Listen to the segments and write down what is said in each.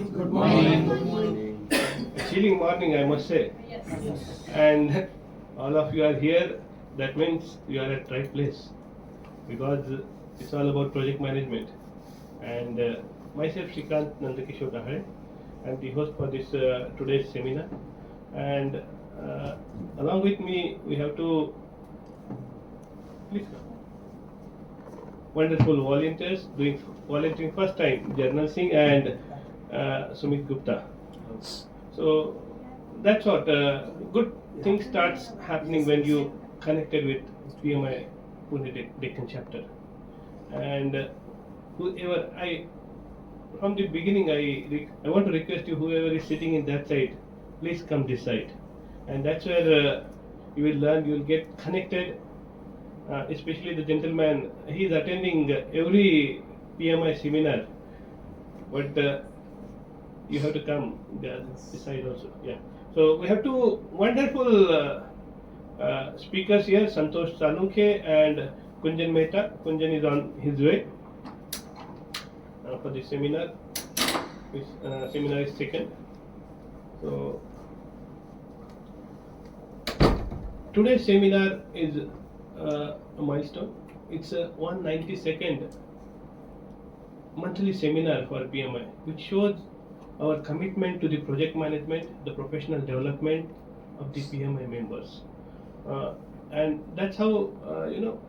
Good morning. Good morning. A chilling morning, I must say. Yes. And all of you are here. That means you are at right place because it's all about project management. And myself, Shrikant Nandakishore Dahare, I'm the host for this today's seminar. And along with me, we have two please come. Wonderful volunteers doing volunteering first time, Jarnal Singh and Sumit Gupta. So that's what good thing starts happening when you connected with PMI Pune Deccan chapter. And whoever from the beginning I want to request you, whoever is sitting in that side, please come this side, and that's where you will learn, you will get connected. Especially the gentleman, he is attending every PMI seminar, but you have to come this side also. Yeah. So we have two wonderful speakers here, Santosh Salunkhe and Kunjan Mehta. Kunjan is on his way for the seminar. This seminar is second. So today's seminar is a milestone. It's a 192nd monthly seminar for PMI, which shows our commitment to the project management, the professional development of the PMI members. And that's how,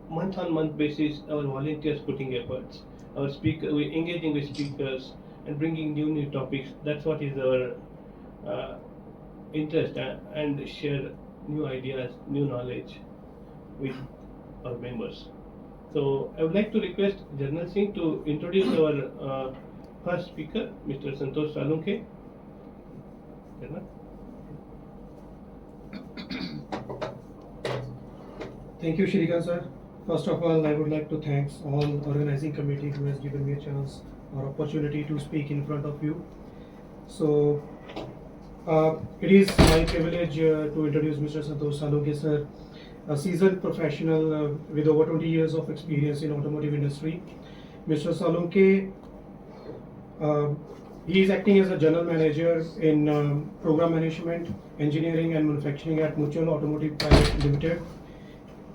month on month basis, our volunteers putting efforts, our speaker, we engaging with speakers and bringing new topics. That's what is our interest, and share new ideas, new knowledge with our members. So I would like to request Jarnal Singh to introduce our first speaker, Mr. Santosh Salunkhe. Jarnal. Thank you, Shrikant sir. First of all, I would like to thank all organizing committee who has given me a chance or opportunity to speak in front of you. So, it is my privilege to introduce Mr. Santosh Salunkhe sir, a seasoned professional with over 20 years of experience in automotive industry. Mr. Salunkhe, he is acting as a general manager in program management, engineering and manufacturing at Mutual Automotive Private Limited.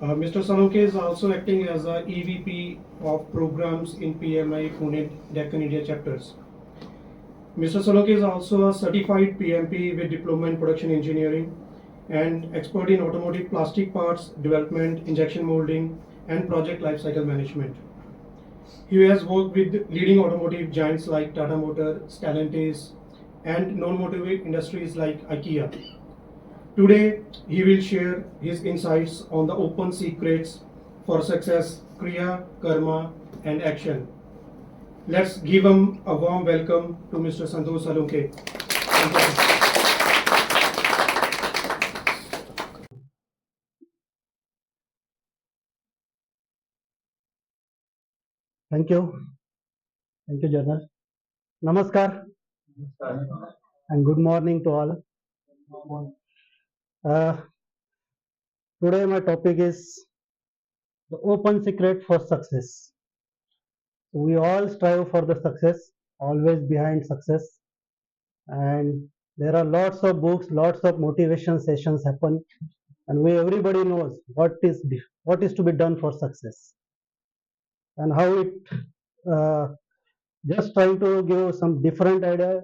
Mr. Salunkhe is also acting as a EVP of programs in PMI Pune Deccan India chapters. Mr. Salunkhe is also a certified PMP with diploma in production engineering and expert in automotive plastic parts development, injection molding, and project lifecycle management. He has worked with leading automotive giants like Tata Motor, Stellantis, and non-automotive industries like IKEA. Today, he will share his insights on the open secrets for success, Kriya, Karma, and action. Let's give him a warm welcome to Mr. Santosh Salunkhe. Thank you. Thank you, Jonas. Namaskar and good morning to all. Uh, Today, my topic is the open secret for success. We all strive for the success, always behind success, and there are lots of books, lots of motivation sessions happen, and everybody knows what is to be done for success and how it. Uh, just trying to give some different idea.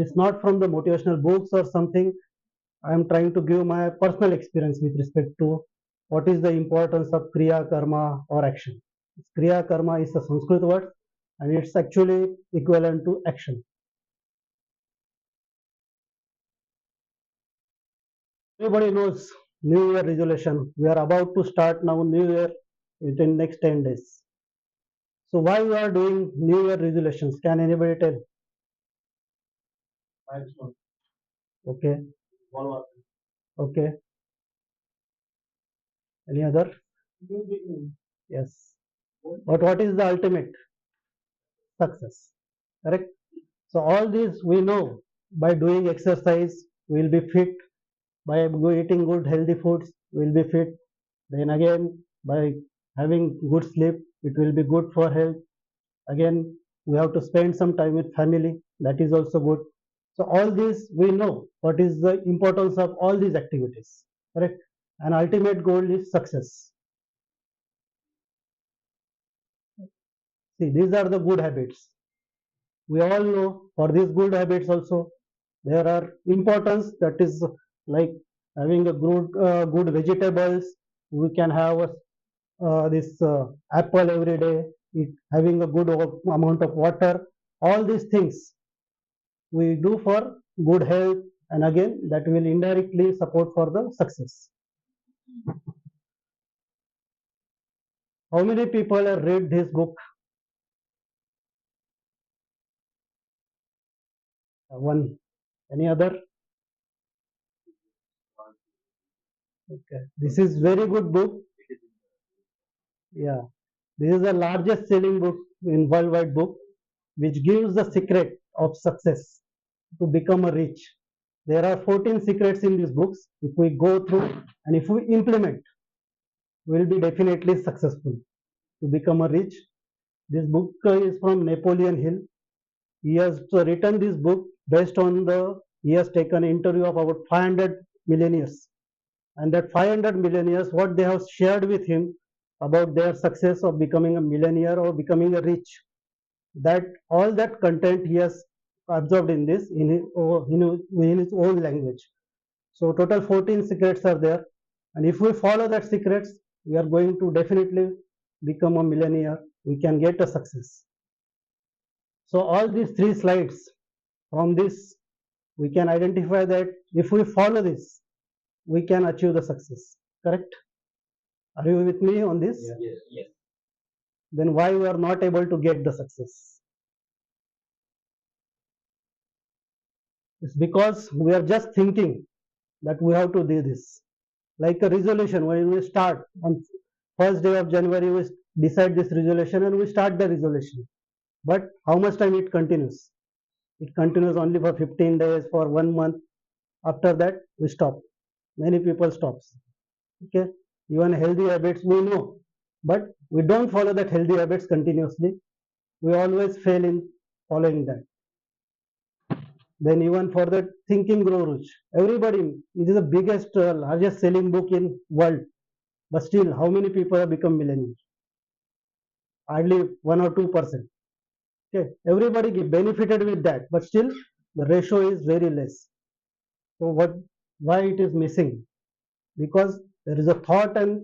It's not from the motivational books or something. I am trying to give my personal experience with respect to what is the importance of Kriya, Karma, or action. Kriya, Karma is a Sanskrit word and it's actually equivalent to action. Everybody knows New Year resolution. We are about to start now New Year within next 10 days. So why we are doing New Year resolutions? Can anybody tell? Okay. Okay. Any other? Yes. But what is the ultimate? Success. Correct? So all these we know by doing exercise, we will be fit. By eating good healthy foods, we will be fit. Then again, by having good sleep, it will be good for health. Again, we have to spend some time with family. That is also good. So all these we know what is the importance of all these activities, correct? And ultimate goal is success. See, these are the good habits. We all know for these good habits also there are importance, that is like having a good vegetables. We can have this apple every day, having a good amount of water. All these things we do for good health, and again that will indirectly support for the success. How many people have read this book? One. Any other? Okay. This is very good book. Yeah. This is the largest selling book in worldwide book, which gives the secret of success to become a rich. There are 14 secrets in these books. If we go through and if we implement, we will be definitely successful to become a rich. This book is from Napoleon Hill. He has written this book based on he has taken an interview of about 500 millionaires, and that 500 millionaires, what they have shared with him about their success of becoming a millionaire or becoming a rich, that all that content he has absorbed in this in his own language. So total 14 secrets are there, and if we follow that secrets, we are going to definitely become a millionaire. We can get a success. So all these three slides, from this we can identify that if we follow this, we can achieve the success. Correct? Are you with me on this? Yes. Then why we are not able to get the success? It's because we are just thinking that we have to do this. Like a resolution, when we start on first day of January, we decide this resolution and we start the resolution. But how much time it continues? It continues only for 15 days, for 1 month. After that, we stop. Many people stops. Okay, even healthy habits we know, but we don't follow that healthy habits continuously. We always fail in following that. Then even for the Thinking Grow Rich, everybody, it is the biggest, largest selling book in world. But still, how many people have become millionaires? Hardly 1 or 2%. Okay, everybody benefited with that, but still the ratio is very less. So why it is missing? Because there is a thought and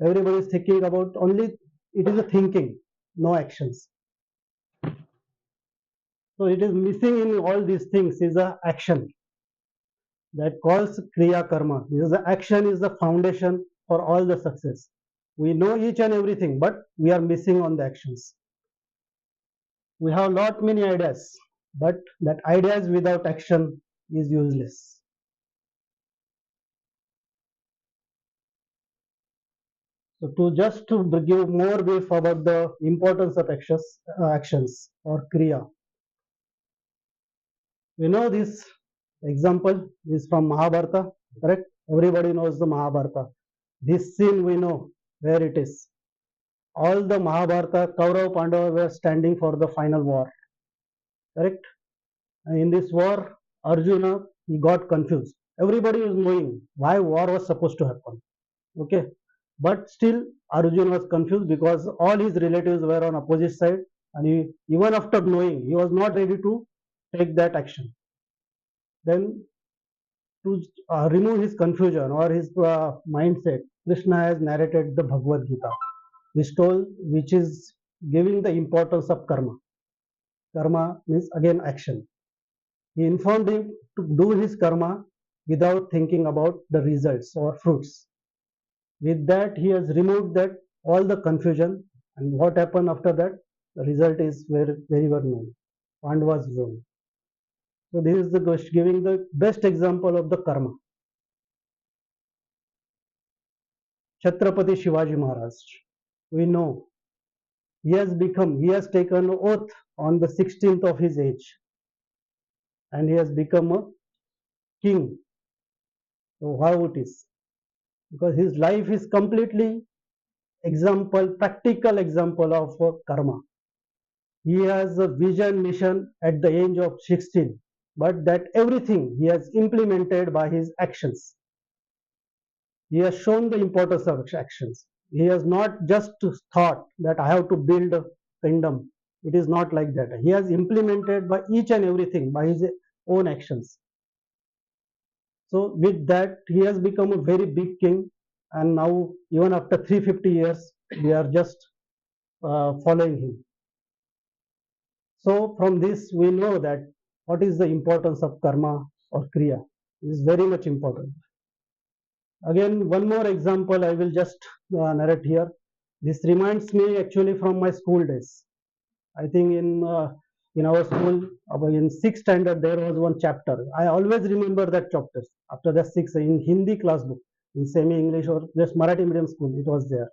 everybody is thinking about only, it is a thinking, no actions. So it is missing in all these things is a action that calls Kriya Karma. Because the action is the foundation for all the success. We know each and everything, but we are missing on the actions. We have lot many ideas, but that ideas without action is useless. So to give more brief about the importance of actions or Kriya. We know this example is from Mahabharata, correct? Everybody knows the Mahabharata. This scene we know where it is. All the Mahabharata, Kaurav Pandava were standing for the final war, correct? And in this war, Arjuna, he got confused. Everybody was knowing why war was supposed to happen, okay? But still, Arjuna was confused because all his relatives were on opposite side, and even after knowing, he was not ready to take that action. Then to remove his confusion or his mindset, Krishna has narrated the Bhagavad Gita, which is giving the importance of karma. Karma means again action. He informed him to do his karma without thinking about the results or fruits. With that, he has removed that all the confusion. And what happened after that? The result is very well known. Pandavas won. So this is the giving the best example of the karma. Chhatrapati Shivaji Maharaj. We know he has taken oath on the 16th of his age, and he has become a king. So how it is? Because his life is completely practical example of karma. He has a vision mission at the age of 16. but that everything he has implemented by his actions. He has shown the importance of actions. He has not just thought that I have to build a kingdom. It is not like that. He has implemented by each and everything by his own actions. So with that, he has become a very big king. And now, even after 350 years, we are just following him. So from this, we know that what is the importance of karma or kriya is very much important. Again, one more example I will just narrate here. This reminds me actually from my school days. I think in our school, in sixth standard, there was one chapter. I always remember that chapter. After the sixth, in Hindi class book, in semi-English or just Marathi medium school, it was there.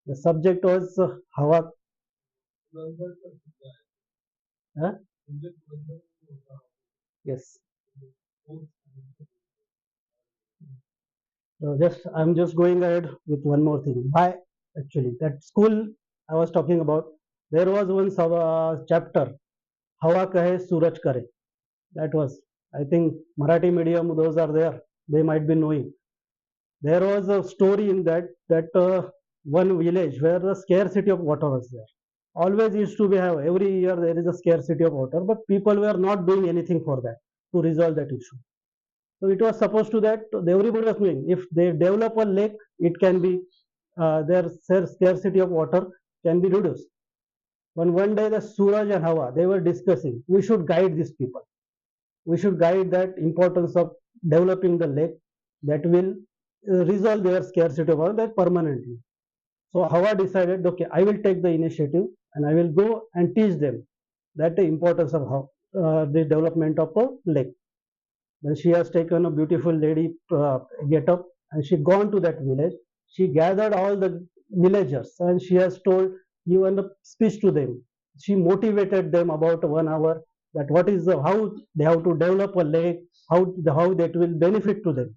The subject was Hawa. Huh? Yes. I'm just going ahead with one more thing. Why actually that school I was talking about? There was one chapter, Hawa kahe Suraj kare. That was, I think, Marathi medium. Those are there. They might be knowing. There was a story in that one village where the scarcity of water was there. Always used to be have every year there is a scarcity of water, but people were not doing anything for that to resolve that issue. So it was supposed to that everybody was doing. If they develop a lake, it can be their scarcity of water can be reduced. When one day the Suraj and Hawa they were discussing, we should guide these people. We should guide that importance of developing the lake that will resolve their scarcity of water that permanently. So Hawa decided, okay, I will take the initiative and I will go and teach them that the importance of how, the development of a lake. Then she has taken a beautiful lady get up and she gone to that village. She gathered all the villagers and she has told given a speech to them. She motivated them about 1 hour that what is the how they have to develop a lake, how that will benefit to them.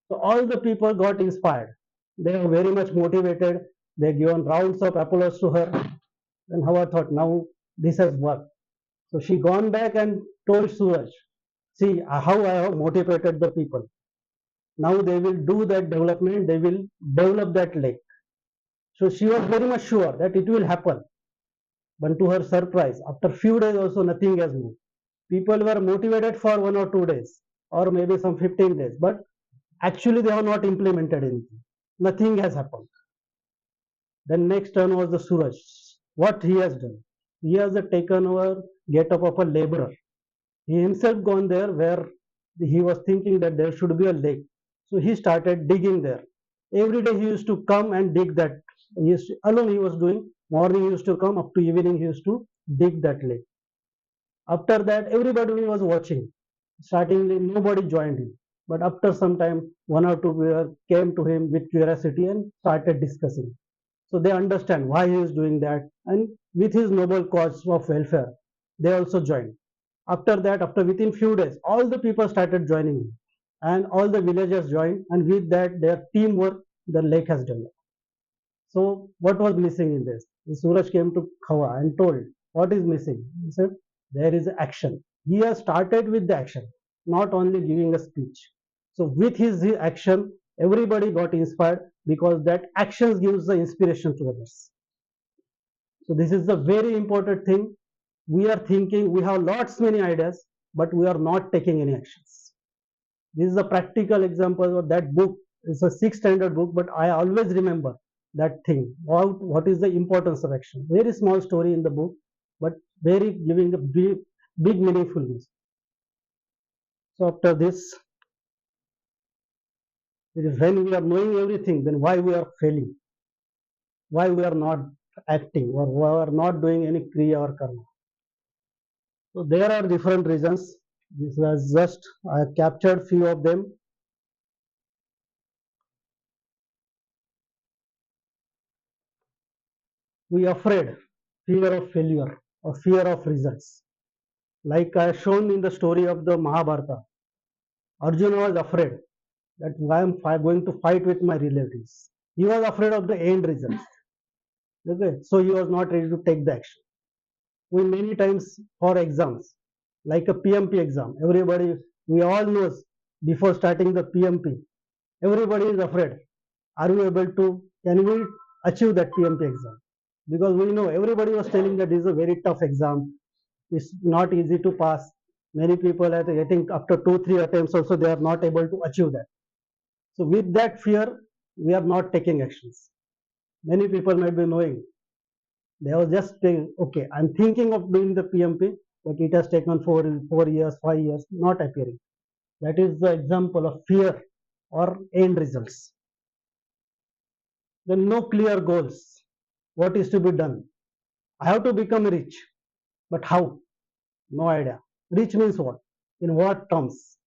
So all the people got inspired. They are very much motivated. They given rounds of applause to her. And Hawa thought, now this has worked. So she gone back and told Suraj, see how I have motivated the people. Now they will do that development, they will develop that lake. So she was very much sure that it will happen. But to her surprise, after few days also nothing has moved. People were motivated for 1 or 2 days, or maybe some 15 days, but actually they have not implemented anything. Nothing has happened. Then next turn was the Suraj. What he has done? He has taken over get up of a laborer. He himself gone there where he was thinking that there should be a lake. So he started digging there. Every day he used to come and dig that. Alone he was doing. Morning he used to come, up to evening he used to dig that lake. After that, everybody was watching. Startingly, nobody joined him. But after some time, 1 or 2 came to him with curiosity and started discussing. So they understand why he is doing that. And with his noble cause of welfare, they also joined. After that, after within few days, all the people started joining him. And all the villagers joined. And with that, their teamwork, the lake has developed. So what was missing in this? Suraj came to Khawa and told, what is missing? He said, there is action. He has started with the action, not only giving a speech. So with his action, everybody got inspired because that action gives the inspiration to others. So this is the very important thing. We are thinking, we have lots many ideas, but we are not taking any actions. This is a practical example of that book. It's a sixth standard book, but I always remember that thing. What is the importance of action? Very small story in the book, but very giving a big meaningfulness. So after this, when we are knowing everything, then why we are failing? Why we are not acting or why we are not doing any kriya or karma? So there are different reasons. This was just I have captured few of them. We afraid, fear of failure or fear of results. Like I have shown in the story of the Mahabharata, Arjuna was afraid that I am going to fight with my relatives. He was afraid of the end results. Okay, so he was not ready to take the action. We many times for exams, like a PMP exam. Everybody, we all knows before starting the PMP, everybody is afraid. Are we able to, can we achieve that PMP exam? Because we know everybody was telling that this is a very tough exam. It's not easy to pass. Many people, I think after 2, 3 attempts also, they are not able to achieve that. So with that fear, we are not taking actions. Many people might be knowing. They were just saying, okay, I'm thinking of doing the PMP, but it has taken 4 years, 5 years, not appearing. That is the example of fear or end results. Then no clear goals. What is to be done? I have to become rich, but how? No idea. Rich means what? In what terms?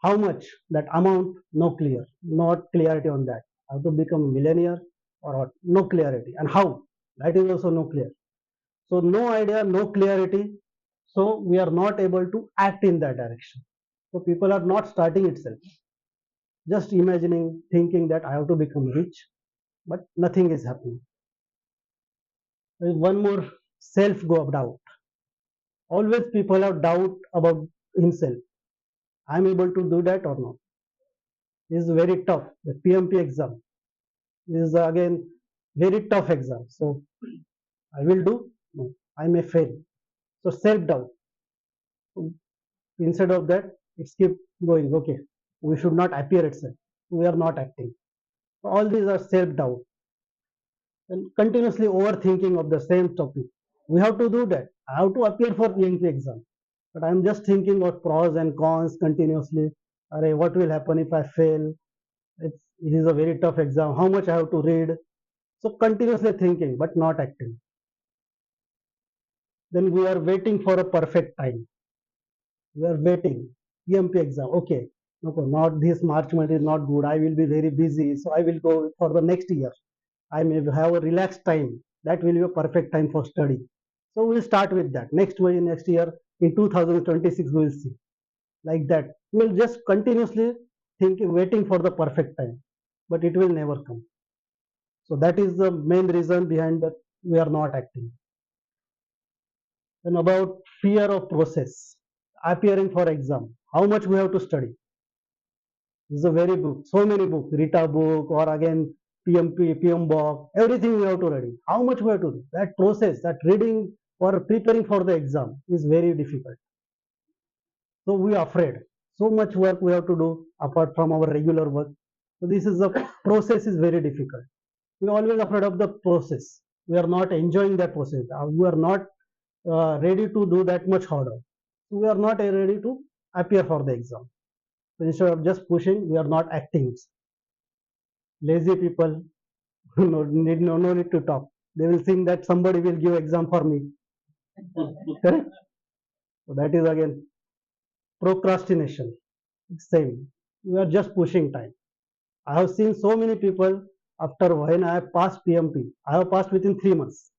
How much? That amount? No clear. Not clarity on that. How to become a millionaire or what? No clarity. And how? That is also no clear. So no idea, no clarity. So we are not able to act in that direction. So people are not starting itself. Just imagining, thinking that I have to become rich, but nothing is happening. There is one more self doubt. Always people have doubt about himself. I'm able to do that or not. This is very tough. The PMP exam is again very tough exam. So I will do. No, I may fail. So self doubt. Instead of that, it's keep going. Okay, we should not appear itself. We are not acting. So all these are self doubt and continuously overthinking of the same topic. We have to do that. I have to appear for PMP exam, but I'm just thinking of pros and cons continuously. Array, what will happen if I fail? It is a very tough exam. How much I have to read? So continuously thinking, but not acting. Then we are waiting for a perfect time. We are waiting. PMP exam. Okay. No, not this March month is not good. I will be very busy. So I will go for the next year. I may have a relaxed time. That will be a perfect time for study. So we'll start with that. Next year, in 2026, we'll see. Like that. We'll just continuously thinking, waiting for the perfect time. But it will never come. So that is the main reason behind that we are not acting. Then about fear of process, appearing for exam, how much we have to study. This is a very book, so many books, Rita book or again PMP, PM book, everything we have to read. How much we have to do? That process, that reading or preparing for the exam is very difficult. So we are afraid. So much work we have to do apart from our regular work. So this is the process is very difficult. We are always afraid of the process. We are not enjoying that process. We are not ready to do that much harder. We are not ready to appear for the exam. So instead of just pushing, we are not acting. Lazy people no need to talk. They will think that somebody will give exam for me. Correct? So that is again procrastination. Same. We are just pushing time. I have seen so many people after when I have passed PMP, I have passed within 3 months.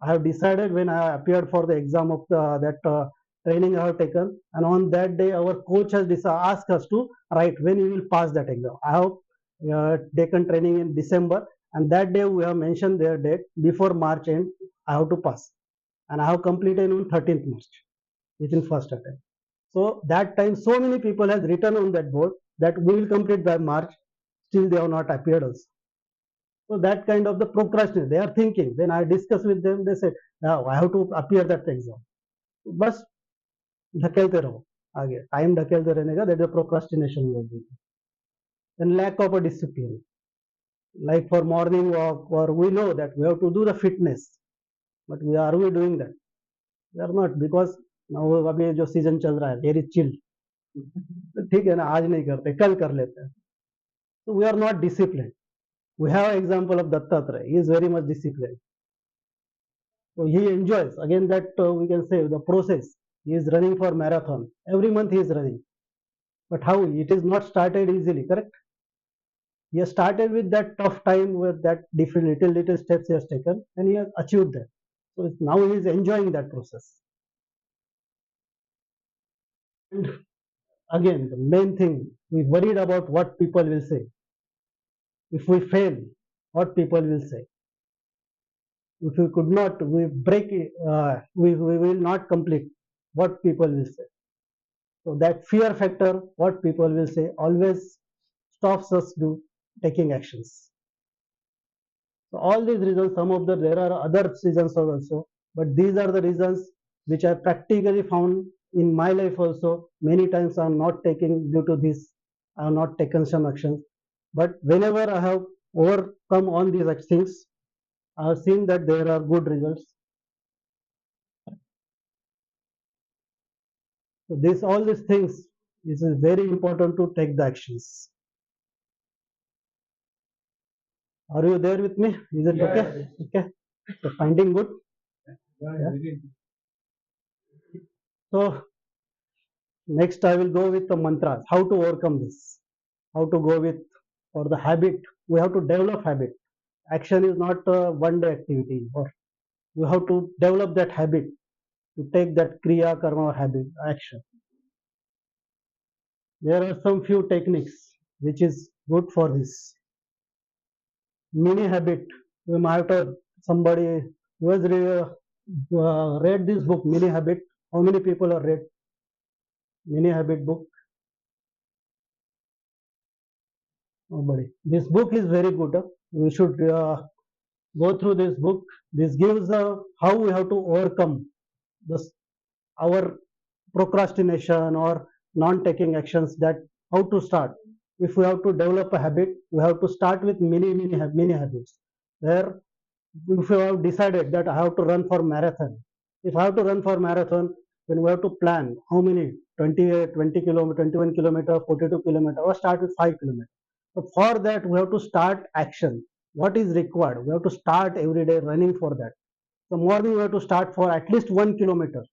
I have decided when I appeared for the exam of that training I have taken, and on that day our coach has asked us to write when you will pass that exam. I have taken training in December, and that day we have mentioned their date before March end. I have to pass, and I have completed on 13th March within first attempt. So that time, so many people has written on that board that we will complete by March. Still, they have not appeared also. So that kind of the procrastination, they are thinking. When I discuss with them, they say, now I have to appear that exam. बस ढकेलते रहो आगे time ढकेलते रहने का that is procrastination will be. And lack of a discipline. Like for morning walk, or we know that we have to do the fitness, but are we doing that? We are not because now अभी जो season चल रहा है very chill. ठीक है ना आज नहीं करते कल कर लेते हैं. So we are not disciplined. We have an example of Dattatreya. He is very much disciplined. So he enjoys again that we can say the process. He is running for marathon every month. He is running, but how it is not started easily. Correct? He has started with that tough time with that different little steps he has taken, and he has achieved that. So now he is enjoying that process. And again, the main thing we worried about what people will say. If we fail, what people will say. If we could not, we break, we will not complete. what people will say. So that fear factor, what people will say, always stops us to taking actions. So all these reasons, some of there are other reasons also, but these are the reasons which I practically found in my life also. Many times I am not taking due to this, I have not taken some actions. But whenever I have overcome on these things, I have seen that there are good results. So this all these things, this is very important to take the actions. Are you there with me? Is it okay? Okay. So finding good. Yeah. So next I will go with the mantras. How to overcome this? How to go with for the habit? We have to develop habit. Action is not a one-day activity. Or you have to develop that habit to take that kriya, karma, or habit action. There are some few techniques which is good for this. Mini habit. You might have somebody who has read this book, Mini Habit. How many people have read Mini Habit book? Nobody. This book is very good. We should go through this book. This gives how we have to overcome this our procrastination or non-taking actions. That how to start. If we have to develop a habit, we have to start with mini habits. Where if you have decided that I have to run for marathon, if I have to run for marathon, then we have to plan how many 20 kilometer, 21 kilometer, 42 kilometer, or start with 5 kilometer. So for that, we have to start action. What is required? We have to start every day running for that. So morning we have to start for at least 1 kilometer.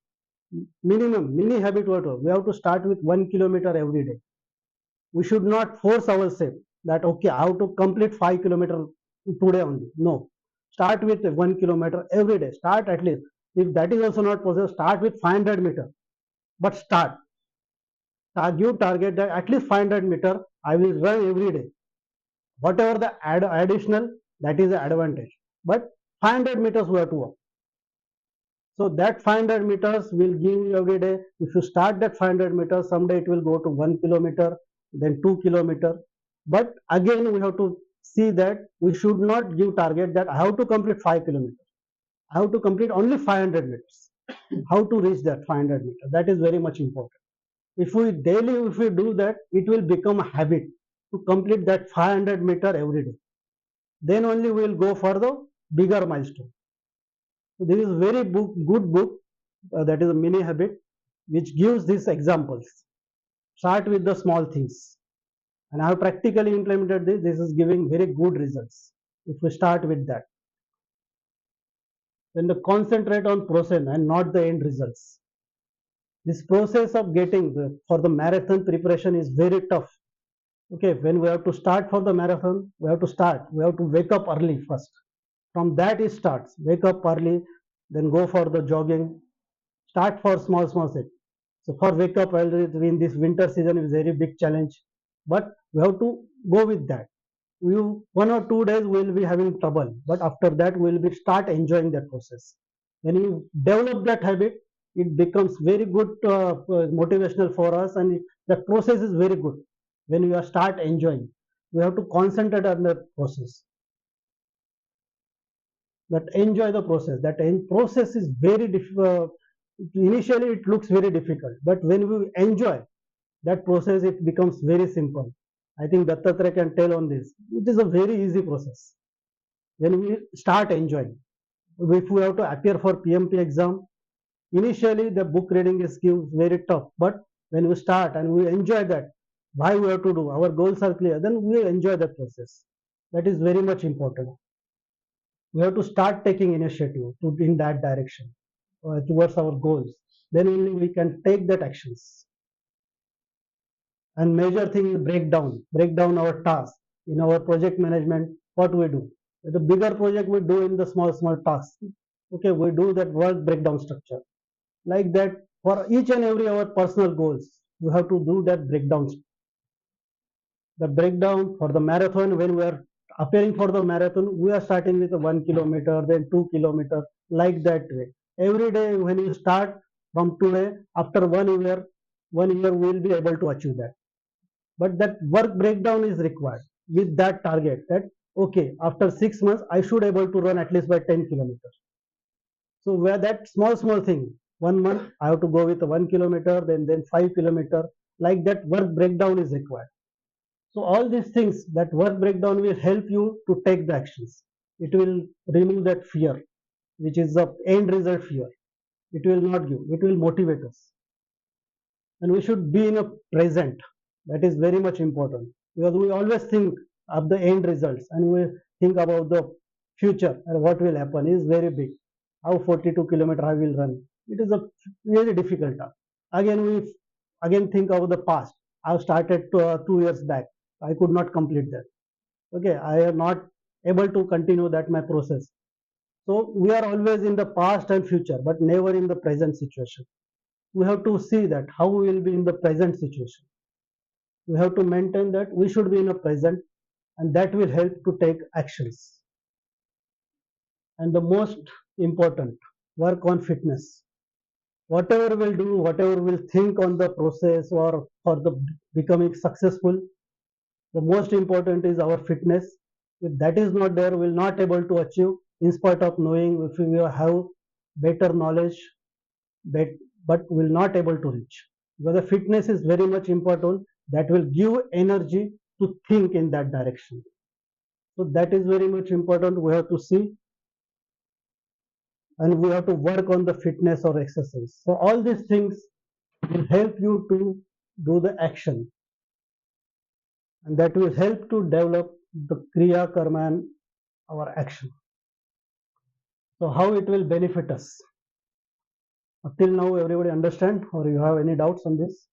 Minimum, mini habit water. We have to start with 1 kilometer every day. We should not force ourselves that okay, I have to complete 5 kilometer today only. No. Start with 1 kilometer every day. Start at least. If that is also not possible, start with 500 meter. But start. Give target that at least 500 meter I will run every day. Whatever the additional, that is the advantage. But 500 meters we have to walk. So that 500 meters will give you every day. If you start that 500 meters, someday it will go to 1 kilometer, then 2 kilometer. But again, we have to see that we should not give target that I have to complete 5 kilometers. I have to complete only 500 meters. How to reach that 500 meters? That is very much important. If we do that, it will become a habit to complete that 500 meter every day. Then only we will go for the bigger milestone. So this is very good book, that is a mini habit, which gives these examples. Start with the small things. And I have practically implemented this. This is giving very good results. If we start with that. Then the concentrate on process and not the end results. This process of getting for the marathon preparation is very tough. Okay, when we have to start for the marathon, we have to wake up early first. From that it starts. Wake up early, then go for the jogging. Start for small steps. So for wake up early in this winter season is very big challenge, but we have to go with that. 1 or 2 days we will be having trouble, but after that we will be start enjoying that process. When you develop that habit, it becomes very good motivational for us, and that process is very good. When you start enjoying, we have to concentrate on that process. That enjoy the process. That process is very difficult. Initially, it looks very difficult, but when we enjoy that process, it becomes very simple. I think Dattatreya can tell on this. It is a very easy process. When we start enjoying, if we have to appear for PMP exam, initially the book reading is very tough, but when we start and we enjoy that, why we have to do, our goals are clear, then we enjoy the process. That is very much important. We have to start taking initiative in that direction towards our goals. Then only we can take that actions. And major thing is break down our tasks in our project management. What we do, the bigger project we do in the small tasks. Okay, we do that work breakdown structure like that. For each and every our personal goals, you have to do that breakdown. The breakdown for the marathon, when we are appearing for the marathon, we are starting with a 1 kilometer, then 2 kilometer, like that way. Every day when you start, from today, after 1 year we will be able to achieve that. But that work breakdown is required with that target that okay, after 6 months I should able to run at least by 10 kilometers. So where that small thing, 1 month I have to go with 1 kilometer, then 5 kilometer, like that work breakdown is required. So all these things, that work breakdown will help you to take the actions. It will remove that fear, which is the end result fear. It will not give. It will motivate us, and we should be in a present. That is very much important because we always think of the end results and we think about the future and what will happen is very big. How 42 kilometer I will run? It is a very difficult task. Again, we again think of the past. I started 2 years back. I could not complete that. Okay, I am not able to continue that my process. So we are always in the past and future, but never in the present situation. We have to see that how we will be in the present situation. We have to maintain that we should be in a present, and that will help to take actions. And the most important, work on fitness. Whatever we'll do, whatever we'll think on the process or for the becoming successful, the most important is our fitness. If that is not there, we'll not able to achieve in spite of knowing if we have better knowledge, but, will not able to reach. Because the fitness is very much important. That will give energy to think in that direction. So that is very much important. We have to see and we have to work on the fitness or exercise. So all these things will help you to do the action, and that will help to develop the Kriya, Karma, and our action. So how it will benefit us? Till now, everybody understand, or you have any doubts on this?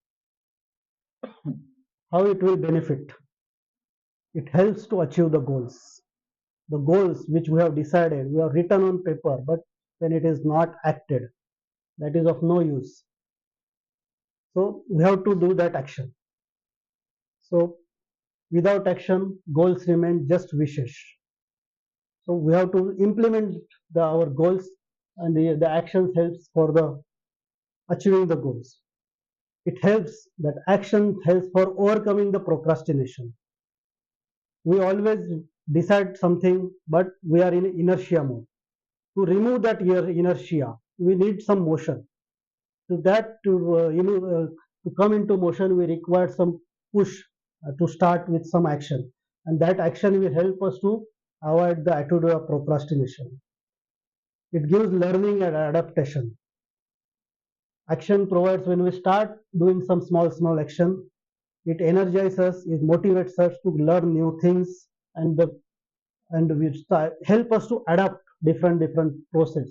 How it will benefit? It helps to achieve the goals. The goals which we have decided, we have written on paper, but when it is not acted, that is of no use. So we have to do that action. So without action, goals remain just wishes. So we have to implement our goals, and the actions helps for the achieving the goals. It helps, that action helps for overcoming the procrastination. We always decide something, but we are in inertia mode. To remove that inertia, we need some motion. To that, to come into motion, we require some push to start with some action, and that action will help us to avoid the attitude of procrastination. It gives learning and adaptation. Action provides, when we start doing some small action, it energizes us, it motivates us to learn new things, and we help us to adapt different process.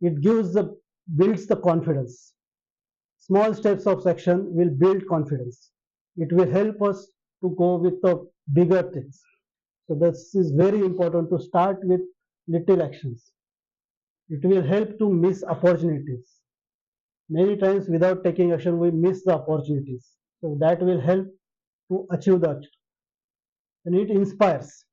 It builds the confidence. Small steps of action will build confidence. It will help us to go with the bigger things. So this is very important, to start with little actions. It will help to miss opportunities. Many times without taking action, we miss the opportunities. So that will help to achieve that. And it inspires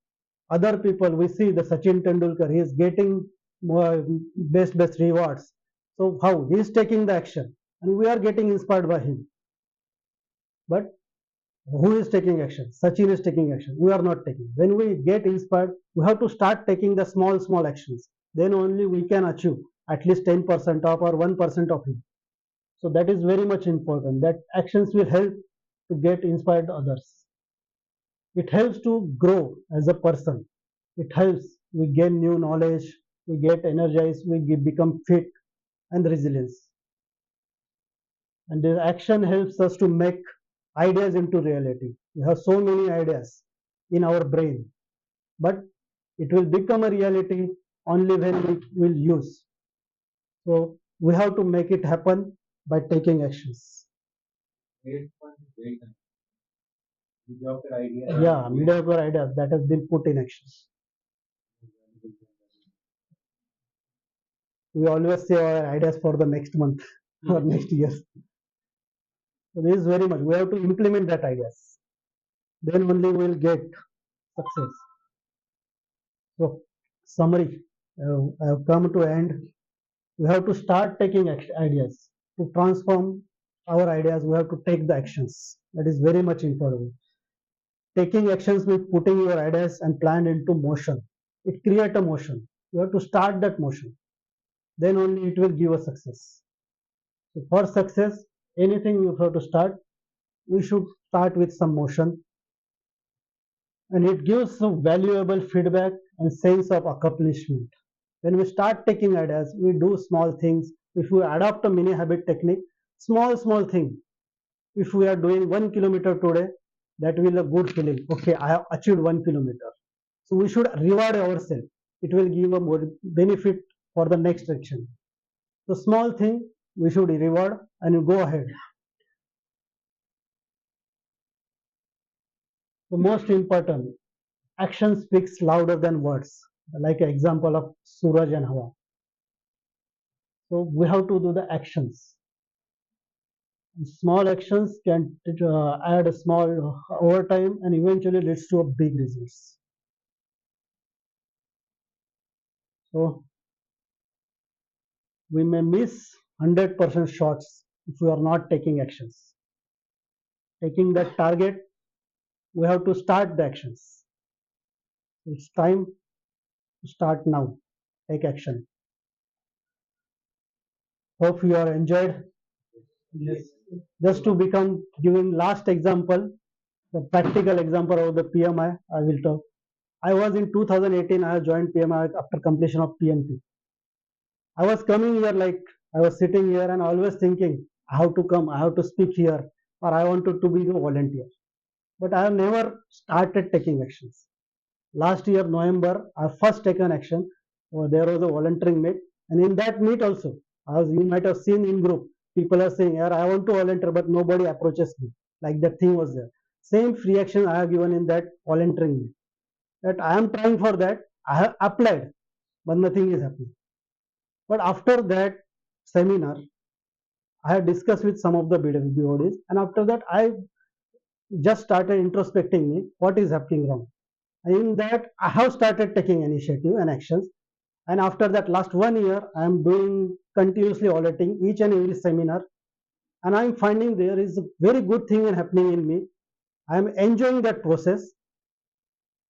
other people. We see the Sachin Tendulkar, he is getting more best rewards. So how? He is taking the action, and we are getting inspired by him. But who is taking action? Sachin is taking action. We are not taking. When we get inspired, we have to start taking the small actions. Then only we can achieve at least 10% of or 1% of it. So that is very much important. That actions will help to get inspired others. It helps to grow as a person. It helps, we gain new knowledge, we get energized, become fit and resilience. And the action helps us to make ideas into reality. We have so many ideas in our brain, but it will become a reality only when we will use. So we have to make it happen by taking actions. Yeah, mediocre ideas that has been put in action. We always say our ideas for the next month or next year. So this is very much. We have to implement that ideas. Then only we will get success. So summary. I have come to end. We have to start taking ideas. To transform our ideas, we have to take the actions. That is very much important. Taking actions means putting your ideas and plan into motion. It creates a motion. You have to start that motion. Then only it will give a success. So for success, anything you have to start, we should start with some motion, and it gives some valuable feedback and sense of accomplishment. When we start taking ideas, we do small things. If we adopt a mini habit technique, small thing. If we are doing 1 kilometer today, that will a good feeling. Okay, I have achieved 1 kilometer. So we should reward ourselves. It will give a more benefit for the next action. So small thing we should reward and you go ahead. The most important, action speaks louder than words. Like an example of Suraj and Hawa. So we have to do the actions. Small actions can add a small over time and eventually leads to a big results. So we may miss 100% shots if we are not taking actions. Taking that target, we have to start the actions. It's time to start now. Take action. Hope you are enjoyed. Yes. Just to become giving last example, the practical example of the PMI, I will talk. I was in 2018, I joined PMI after completion of PNP. I was coming here like I was sitting here and always thinking, I have to come, I have to speak here, or I wanted to be a volunteer. But I have never started taking actions. Last year, November, I first taken action. There was a volunteering meet, and in that meet also, as you might have seen in group, people are saying, I want to volunteer, but nobody approaches me. Like that thing was there. Same free action I have given in that volunteering meet. That I am trying for that, I have applied, but nothing is happening. But after that seminar, I had discussed with some of the BODs, and after that, I just started introspecting me what is happening wrong. And in that, I have started taking initiative and actions. And after that, last 1 year, I am doing continuously auditing each and every seminar, and I am finding there is a very good thing happening in me. I am enjoying that process.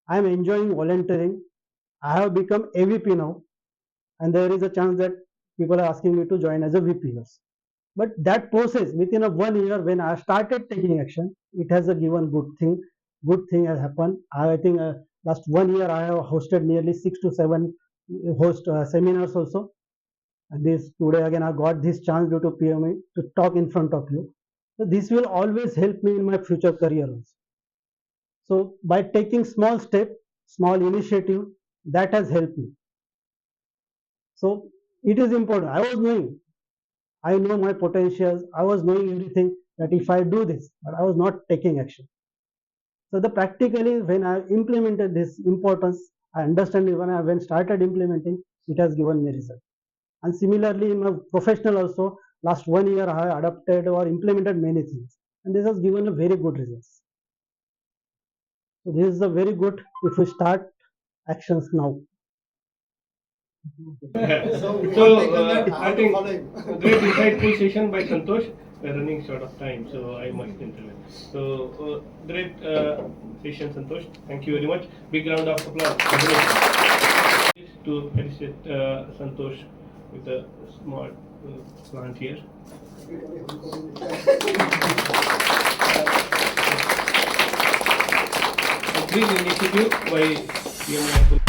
I am enjoying volunteering. I have become AVP now, and there is a chance that people are asking me to join as a VP. But that process within a 1 year, when I started taking action, it has a given good thing. Good thing has happened. I think last 1 year I have hosted nearly 6 to 7 seminars also. And this today again I got this chance due to PMI to talk in front of you. So this will always help me in my future career also. So by taking small step, small initiative, that has helped me. So it is important. I know my potentials. I was knowing everything that if I do this, but I was not taking action. So the practically when I implemented this importance, I understand when I started implementing, it has given me result. And similarly in my professional also, last 1 year I have adapted or implemented many things, and this has given a very good results. So this is a very good if we start actions now. I think a great insightful session by Santosh. We're running short of time, so I must intervene. So, great session, Santosh. Thank you very much. Big round of applause to felicitate Santosh with the small plant here. A green initiative by PMI.